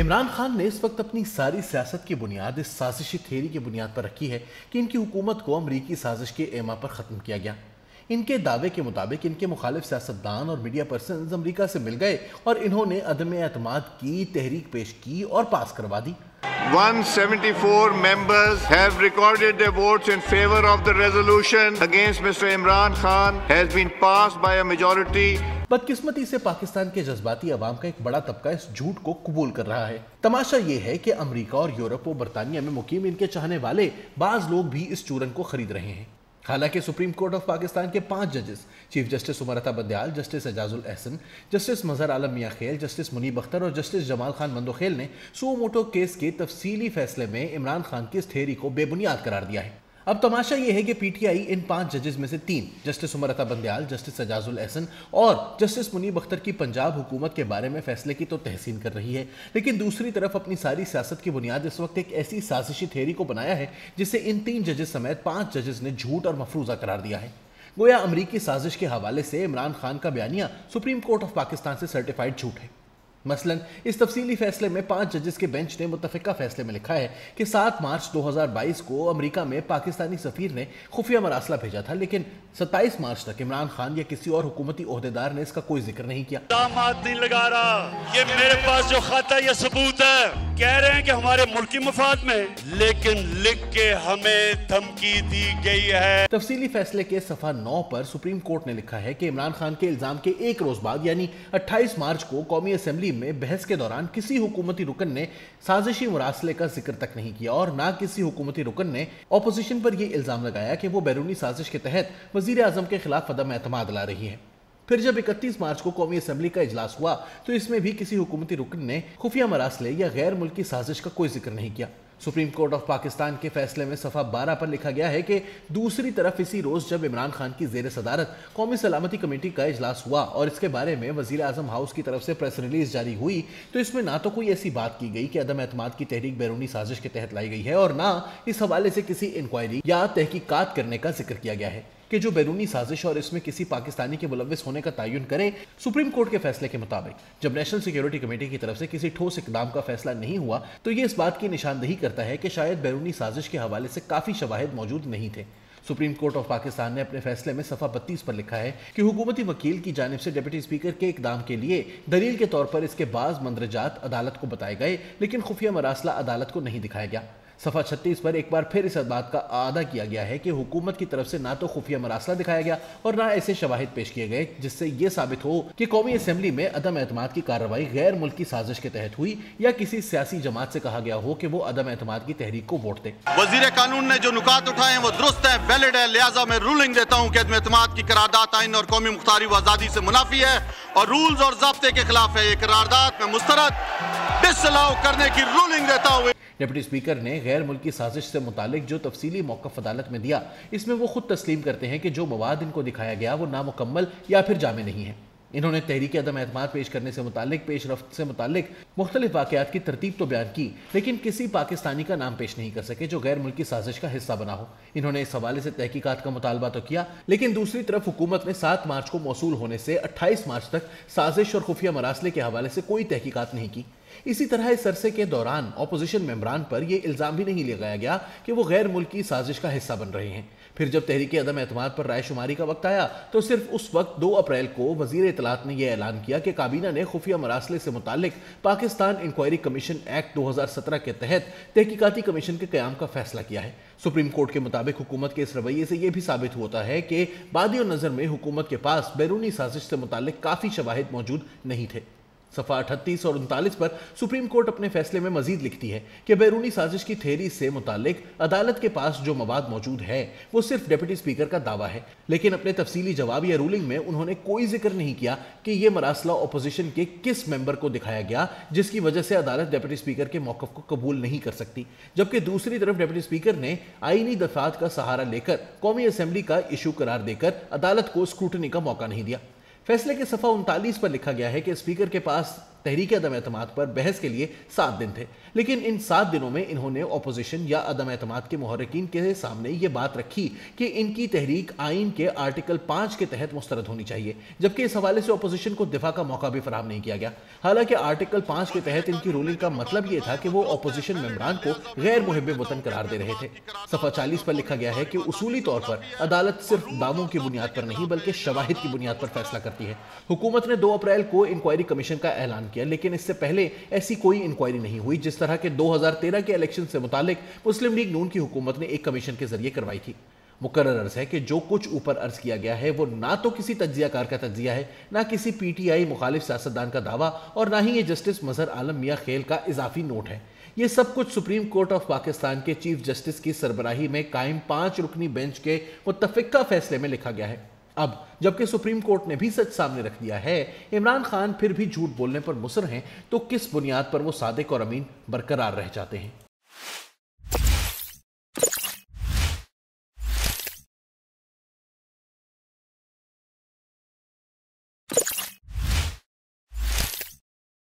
इमरान खान ने इस वक्त अपनी सारी सियासत की बुनियाद इस साजिशी थ्योरी की बुनियाद पर रखी है कि इनकी हुकूमत को अमरीकी साजिश के एमा पर ख़त्म किया गया। इनके दावे के मुताबिक इनके मुखालिफ सियासतदान और मीडिया पर्सन्स अमरीका से मिल गए और इन्होंने अदम एतमाद की तहरीक पेश की और पास करवा दी। 174 members have recorded their votes in favor of the resolution against Mr. Imran Khan has been passed by a majority. बदकिस्मती से पाकिस्तान के जज्बाती अवाम का एक बड़ा तबका इस झूठ को कबूल कर रहा है। तमाशा ये है कि अमेरिका और यूरोप और बरतानिया में मुकीम इनके चाहने वाले बाज लोग भी इस चूरन को खरीद रहे हैं। हालांकि सुप्रीम कोर्ट ऑफ पाकिस्तान के 5 जजेस chief justice Umar Ata Bandial, justice Ejazul Ehsan, justice मजहर आलम मियां खेल, जस्टिस मुनीब अख्तर और जस्टिस जमाल खान मंदोखेल ने सो मोटो केस के तफसीली फैसले में इमरान खान की इस थ्योरी को बेबुनियाद करार दिया है। अब तमाशा यह है कि पीटीआई इन 5 जजेस में से 3 जस्टिस उमर अता बंदयाल, जस्टिस एजाजुल एहसन और जस्टिस मुनीब अख्तर की पंजाब हुकूमत के बारे में फैसले की तो तहसीन कर रही है, लेकिन दूसरी तरफ अपनी सारी सियासत की बुनियाद इस वक्त एक ऐसी साजिशी थ्योरी को बनाया है जिसे इन 3 जजेस समेत 5 जजेस ने झूठ और मफरूजा करार दिया है। गोया अमरीकी साजिश के हवाले से इमरान खान का बयानिया सुप्रीम कोर्ट ऑफ पाकिस्तान से सर्टिफाइड झूठ है। मसलन इस तफसीली फैसले में 5 जजेस के बेंच ने मुत्तफ़िका फैसले में लिखा है कि 7 मार्च 2022 को अमेरिका में पाकिस्तानी सफ़ीर ने खुफिया मरासला भेजा था, लेकिन 27 मार्च तक इमरान खान या किसी और हुकूमती ओहदेदार ने इसका कोई जिक्र नहीं किया। दामाद नहीं लगा रहा, ये मेरे पास जो खत है ये सबूत है। कह रहे हैं कि हमारे मुल्की मफाद में, लेकिन लिख के हमें धमकी दी गई है। तफसीली फैसले के सफ़ा 9 पर सुप्रीम कोर्ट ने लिखा है कि इमरान खान के इल्ज़ाम के एक रोज़ बाद यानी 28 मार्च को कौमी असम्बली में बहस के दौरान किसी हुकूमती रुकन ने साजिशी मुरासले का जिक्र तक नहीं किया और ना किसी हुकूमती रुकन ने अपोजिशन पर यह इल्जाम लगाया कि वो बैरूनी साजिश के तहत वजीर आजम के खिलाफ अदम एतमाद ला रही है। फिर जब 31 मार्च को कौमी असम्बली का इजलास हुआ तो इसमें भी किसी हुकूमती रुकन ने खुफिया मरासले या गैर मुल्की साजिश का कोई जिक्र नहीं किया। सुप्रीम कोर्ट ऑफ पाकिस्तान के फैसले में सफ़ा 12 पर लिखा गया है कि दूसरी तरफ इसी रोज़ जब इमरान खान की ज़ेर सदारत कौमी सलामती कमेटी का इजलास हुआ और इसके बारे में वज़ीर आज़म हाउस की तरफ से प्रेस रिलीज जारी हुई तो इसमें ना तो कोई ऐसी बात की गई कि अदम एतमाद की तहरीक बैरूनी साजिश के तहत लाई गई है और ना इस हवाले से किसी इंक्वायरी या तहकीकात करने का जिक्र किया गया है कि जो बैरूनी साजिश और इसमें किसी पाकिस्तानी के मुलव्विस होने का तयन करे। सुप्रीम कोर्ट के फैसले के मुताबिक जब नेशनल सिक्योरिटी कमेटी की तरफ से किसी ठोस इकदाम का फैसला नहीं हुआ तो ये इस बात की निशानदही करता है कि शायद बैरूनी साजिश के हवाले से काफ़ी शवाहिद मौजूद नहीं थे। सुप्रीम कोर्ट ऑफ पाकिस्तान ने अपने फैसले में सफ़ा 32 पर लिखा है कि हुकूमती वकील की जानिब से डिप्टी स्पीकर के इकदाम के लिए दलील के तौर पर इसके बाज़ मंदरजात अदालत को बताए गए, लेकिन खुफिया मरासला अदालत को नहीं दिखाया गया। सफ़ा 36 पर एक बार फिर इस बात का आदा किया गया है कि हुकूमत की तरफ से ना तो खुफिया मरासला दिखाया गया और ना ऐसे शवाहिद पेश किए गए जिससे यह साबित हो कि कौमी असम्बली में अदम एतमाद की कार्रवाई गैर मुल्की साजिश के तहत हुई या किसी सियासी जमात से कहा गया हो कि वो अदम एतमाद की तहरीक को वोट दे। वजीर कानून ने जो नुकात उठाए हैं वो दुरुस्त है, वैलिड है, लिहाजा मैं रूलिंग देता हूँ कि अदम एतमाद की करारदाद आइन और कौमी मुख्तारी व आज़ादी से मुनाफी है और रूल्स और ज़ाब्ते के खिलाफ है। ये करारदाद में मुस्तरद डिसअलाउ करने की रूलिंग देता हुए डिप्टी स्पीकर ने गैर मुल्की साजिश से मुतालिक जो तफसीली मौक़िफ़ अदालत में दिया इसमें वो खुद तस्लीम करते हैं कि जो मवाद इनको दिखाया गया वो नामुकम्मल या फिर जामे नहीं है। इन्होंने तहरीक अदम एतमाद पेश करने से मुतालिक पेश रफ्त से मुतालिक मुख्तलिफ वाक़यात की तरतीब तो बयान की, लेकिन किसी पाकिस्तानी का नाम पेश नहीं कर सके जो गैर मुल्की साजिश का हिस्सा बना हो। इन्होंने इस हवाले से तहकीकात का मुतालबा तो किया, लेकिन दूसरी तरफ हुकूमत ने 7 मार्च को मौसूल होने से 28 मार्च तक साजिश और खुफिया मरासले के हवाले से कोई तहकीकात नहीं की। इसी तरह इस अरसे के दौरान अपोजिशन मेंबरान पर यह इल्ज़ाम भी नहीं लगाया गया कि वो गैर मुल्की साजिश का हिस्सा बन रहे हैं। फिर जब तहरीक अदम एतमाद पर राय शुमारी का वक्त आया तो सिर्फ उस वक्त 2 अप्रैल को वजीर इत्तलात ने यह ऐलान किया कि काबीना ने खुफिया मरासले से मुतालिक पाकिस्तान इंक्वायरी कमीशन एक्ट 2017 के तहत तहकीकाती कमीशन के क़याम का फैसला किया है। सुप्रीम कोर्ट के मुताबिक हुकूमत के इस रवैये से यह भी साबित होता है कि बादी नज़र में हुकूमत के पास बैरूनी साजिश से मुतालिक काफ़ी शवाहिद मौजूद नहीं थे। सफ़ा 38 और 39 पर सुप्रीम कोर्ट अपने फैसले में मजीद लिखती है कि बैरूनी साजिश की थ्योरी से मुतालिक अदालत के पास जो मवाद मौजूद है वो सिर्फ डिप्टी स्पीकर का दावा है, लेकिन अपने तफसीली जवाब या रूलिंग में उन्होंने कोई जिक्र नहीं किया कि यह मरासला अपोजिशन के किस मेंबर को दिखाया गया जिसकी वजह से अदालत डिप्टी स्पीकर के मौक़िफ़ को कबूल नहीं कर सकती। जबकि दूसरी तरफ डिप्टी स्पीकर ने आईनी दफात का सहारा लेकर कौमी असम्बली का इशू करार देकर अदालत को स्क्रूटनी का मौका नहीं दिया। फैसले के सफ़ा 39 पर लिखा गया है कि स्पीकर के पास तहरीक अदम एतमाद पर बहस के लिए 7 दिन थे, लेकिन इन 7 दिनों में इन्होंने अपोजिशन या अदम एतमाद के मुहर्रिकीन के सामने ये बात रखी कि इनकी तहरीक आइन के आर्टिकल 5 के तहत मुस्तरद होनी चाहिए, जबकि इस हवाले से अपोजिशन को दिफा का मौका भी फराहम नहीं किया गया। हालांकि आर्टिकल 5 के तहत इनकी रूलिंग का मतलब ये था कि वो अपोजिशन मेंबरान को गैर मुहिब वतन करार दे रहे थे। सफ़ा 40 पर लिखा गया है कि उसूली तौर पर अदालत सिर्फ दावों की बुनियाद पर नहीं बल्कि शवाहिद की बुनियाद पर फैसला करती है। हुकूमत ने 2 अप्रैल को इंक्वायरी कमीशन का ऐलान किया, लेकिन इससे पहले ऐसी कोई इंक्वायरी नहीं हुई जिस तरह के 2013 के इलेक्शन से मुतालिक मुस्लिम लीग नून की हुकूमत ने एक कमीशन के जरिए करवाई थी। मुकर्रर अर्ज है कि जो कुछ ऊपर अर्ज किया गया है वो ना तो किसी तज्जियाकार का तज्जिया है, ना किसी पीटीआई मुखालिफ सियासतदान का दावा, और ना ही ये जस्टिस मजहर आलम मियां खेल का इजाफी नोट है। ये सब कुछ सुप्रीम कोर्ट ऑफ पाकिस्तान के चीफ जस्टिस की सरबराही में कायम 5 रुकनी बेंच के मुत्तफिका फैसले में लिखा गया है। अब जबकि सुप्रीम कोर्ट ने भी सच सामने रख दिया है, इमरान खान फिर भी झूठ बोलने पर मुसर हैं, तो किस बुनियाद पर वो सादिक और अमीन बरकरार रह जाते हैं?